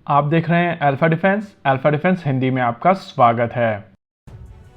आप देख रहे हैं अल्फा डिफेंस हिंदी में आपका स्वागत है।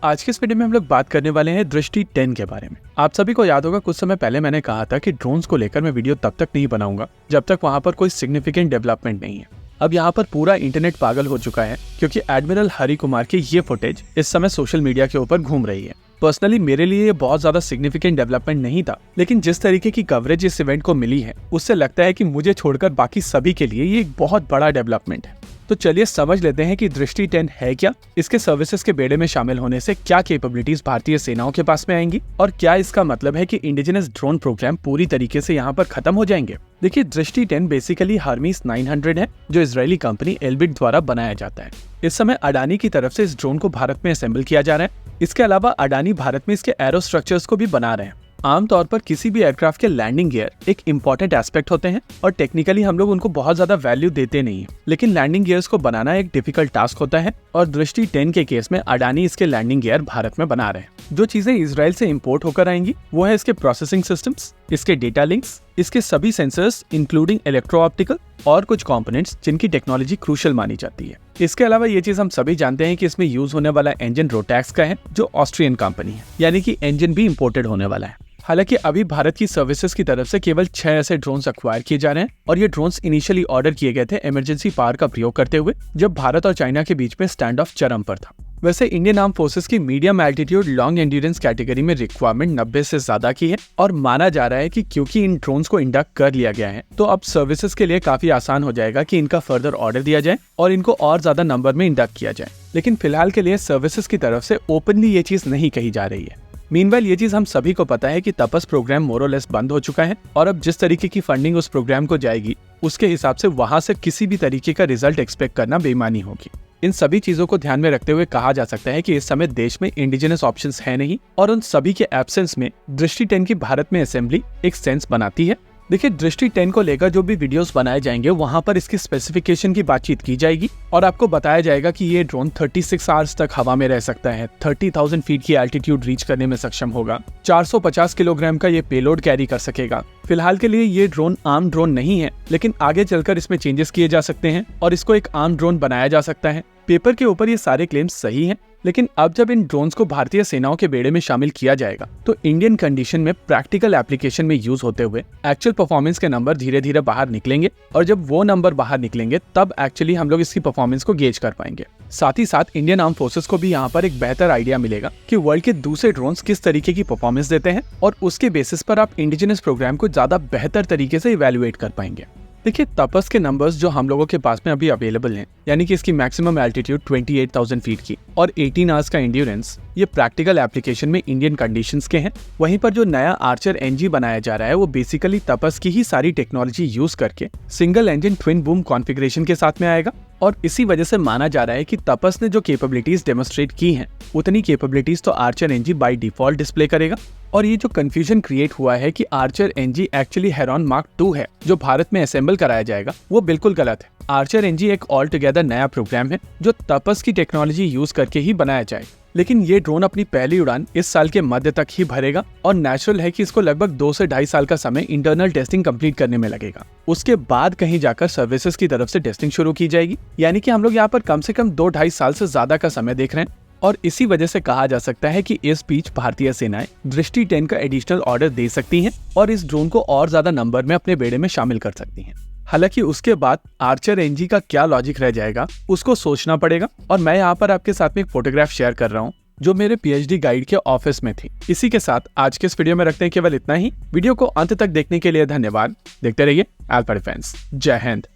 आज के इस वीडियो में हम लोग बात करने वाले हैं दृष्टि 10 के बारे में। आप सभी को याद होगा कुछ समय पहले मैंने कहा था कि ड्रोन्स को लेकर मैं वीडियो तब तक नहीं बनाऊंगा जब तक वहां पर कोई सिग्निफिकेंट डेवलपमेंट नहीं है। अब यहाँ पर पूरा इंटरनेट पागल हो चुका है क्योंकि एडमिरल हरि कुमार की ये फुटेज इस समय सोशल मीडिया के ऊपर घूम रही है। पर्सनली मेरे लिए ये बहुत ज्यादा सिग्निफिकेंट डेवलपमेंट नहीं था, लेकिन जिस तरीके की कवरेज इस इवेंट को मिली है उससे लगता है कि मुझे छोड़कर बाकी सभी के लिए ये एक बहुत बड़ा डेवलपमेंट है। तो चलिए समझ लेते हैं कि दृष्टि 10 है क्या, इसके सर्विसेज के बेड़े में शामिल होने से क्या कैपेबिलिटीज भारतीय सेनाओं के पास में आएंगी और क्या इसका मतलब है कि इंडिजिनस ड्रोन प्रोग्राम पूरी तरीके से यहाँ पर खत्म हो जाएंगे। देखिए, दृष्टि 10 बेसिकली हर्मीस 900 है जो इजरायली कंपनी एल्बिट द्वारा बनाया जाता है। इस समय अडानी की तरफ से इस ड्रोन को भारत में असेंबल किया जा रहा है। इसके अलावा अडानी भारत में इसके एरो स्ट्रक्चर्स को भी बना रहे हैं। आमतौर पर किसी भी एयरक्राफ्ट के लैंडिंग गियर एक इंपॉर्टेंट एस्पेक्ट होते हैं और टेक्निकली हम लोग उनको बहुत ज्यादा वैल्यू देते नहीं है, लेकिन लैंडिंग गियर्स को बनाना एक डिफिकल्ट टास्क होता है और दृष्टि 10 के केस में अडानी इसके लैंडिंग गियर भारत में बना रहे हैं। जो चीजें इजराइल से इंपोर्ट होकर आएंगी वो है इसके प्रोसेसिंग सिस्टम्स, इसके डेटा लिंक्स, इसके सभी सेंसर्स इंक्लूडिंग इलेक्ट्रो ऑप्टिकल और कुछ कंपोनेंट्स जिनकी टेक्नोलॉजी क्रूशियल मानी जाती है। इसके अलावा ये चीज हम सभी जानते हैं कि इसमें यूज होने वाला इंजन रोटैक्स का है जो ऑस्ट्रियन कंपनी है, यानी कि इंजन भी इंपोर्टेड होने वाला है। हालांकि अभी भारत की सर्विसेज की तरफ से केवल 6 ऐसे ड्रोन्स एक्वायर किए जा रहे हैं और ये ड्रोन्स इनिशियली ऑर्डर किए गए थे इमरजेंसी पावर का प्रयोग करते हुए जब भारत और चाइना के बीच में स्टैंड ऑफ चरम पर था। वैसे इंडियन आर्म फोर्सेस की medium altitude long endurance category में रिक्वायरमेंट 90 से ज्यादा की है और माना जा रहा है कि क्योंकि इन ड्रोन्स को इंडक्ट कर लिया गया है तो अब सर्विसेज के लिए काफी आसान हो जाएगा कि इनका फर्दर ऑर्डर दिया जाए और इनको और ज्यादा नंबर में इंडक्ट किया जाए। लेकिन फिलहाल के लिए सर्विसेज की तरफ से ओपनली ये चीज नहीं कही जा रही है। मीनवाइल ये चीज हम सभी को पता है कि तपस प्रोग्राम मोरलेस बंद हो चुका है और अब जिस तरीके की फंडिंग उस प्रोग्राम को जाएगी उसके हिसाब से वहां से किसी भी तरीके का रिजल्ट एक्सपेक्ट करना बेईमानी होगी। इन सभी चीजों को ध्यान में रखते हुए कहा जा सकता है कि इस समय देश में इंडिजिनस ऑप्शंस है नहीं और उन सभी के एब्सेंस में दृष्टि 10 की भारत में असेंबली एक सेंस बनाती है। देखिए, दृष्टि 10 को लेकर जो भी वीडियोस बनाए जाएंगे वहां पर इसकी स्पेसिफिकेशन की बातचीत की जाएगी और आपको बताया जाएगा कि ये ड्रोन 36 आवर्स तक हवा में रह सकता है, 30,000 फीट की एल्टीट्यूड रीच करने में सक्षम होगा, 450 किलोग्राम का ये पेलोड कैरी कर सकेगा। फिलहाल के लिए ये ड्रोन आर्म ड्रोन नहीं है, लेकिन आगे चलकर इसमें चेंजेस किए जा सकते हैं और इसको एक आर्म ड्रोन बनाया जा सकता है। पेपर के ऊपर ये सारे क्लेम्स सही हैं, लेकिन अब जब इन ड्रोन्स को भारतीय सेनाओं के बेड़े में शामिल किया जाएगा तो इंडियन कंडीशन में प्रैक्टिकल एप्लीकेशन में यूज होते हुए एक्चुअल परफॉर्मेंस के नंबर धीरे धीरे बाहर निकलेंगे और जब वो नंबर बाहर निकलेंगे तब एक्चुअली हम लोग इसकी परफॉर्मेंस को गेज कर पाएंगे। साथ ही साथ इंडियन आर्म फोर्सेस को भी यहाँ पर एक बेहतर आइडिया मिलेगा कि वर्ल्ड के दूसरे ड्रोन्स किस तरीके की परफॉर्मेंस देते हैं और उसके बेसिस पर आप इंडिजिनस प्रोग्राम को ज्यादा बेहतर तरीके से इवेल्युएट कर पाएंगे। देखिए, तपस के नंबर्स जो हम लोगों के पास में अभी अवेलेबल हैं, यानी कि इसकी मैक्सिमम एल्टीट्यूड 28,000 फीट की और 18 आवर्स का एंड्योरेंस, ये प्रैक्टिकल एप्लीकेशन में इंडियन कंडीशंस के हैं। वहीं पर जो नया आर्चर एनजी बनाया जा रहा है वो बेसिकली तपस की ही सारी टेक्नोलॉजी यूज करके single engine twin boom configuration के साथ में आएगा और इसी वजह से माना जा रहा है कि तपस ने जो कैपेबिलिटीज डेमोन्स्ट्रेट की हैं उतनी कैपेबिलिटीज तो Archer NG by default display करेगा। और ये जो कंफ्यूजन क्रिएट हुआ है कि Archer NG actually Heron Mark 2 है जो भारत में असेंबल कराया जाएगा, वो बिल्कुल गलत है। आर्चर एनजी एक ऑल टुगेदर नया प्रोग्राम है जो तपस की टेक्नोलॉजी यूज करके ही बनाया जाए, लेकिन ये ड्रोन अपनी पहली उड़ान इस साल के मध्य तक ही भरेगा और नेचुरल है कि इसको लगभग 2 से 2.5 साल का समय इंटरनल टेस्टिंग कंप्लीट करने में लगेगा। उसके बाद कहीं जाकर सर्विसेज की तरफ से टेस्टिंग शुरू की जाएगी, यानी कि हम लोग यहाँ पर कम से कम 2-2.5 साल से ज्यादा का समय देख रहे हैं और इसी वजह से कहा जा सकता है कि इस बीच भारतीय सेनाएं दृष्टि 10 का एडिशनल ऑर्डर दे सकती हैं और इस ड्रोन को और ज्यादा नंबर में अपने बेड़े में शामिल कर सकती हैं। हालांकि उसके बाद आर्चर एनजी का क्या लॉजिक रह जाएगा उसको सोचना पड़ेगा और मैं यहाँ पर आपके साथ में एक फोटोग्राफ शेयर कर रहा हूँ जो मेरे पीएचडी गाइड के ऑफिस में थी। इसी के साथ आज के इस वीडियो में रखते हैं केवल इतना ही। वीडियो को अंत तक देखने के लिए धन्यवाद। देखते रहिए अल्फा डिफेंस। जय हिंद।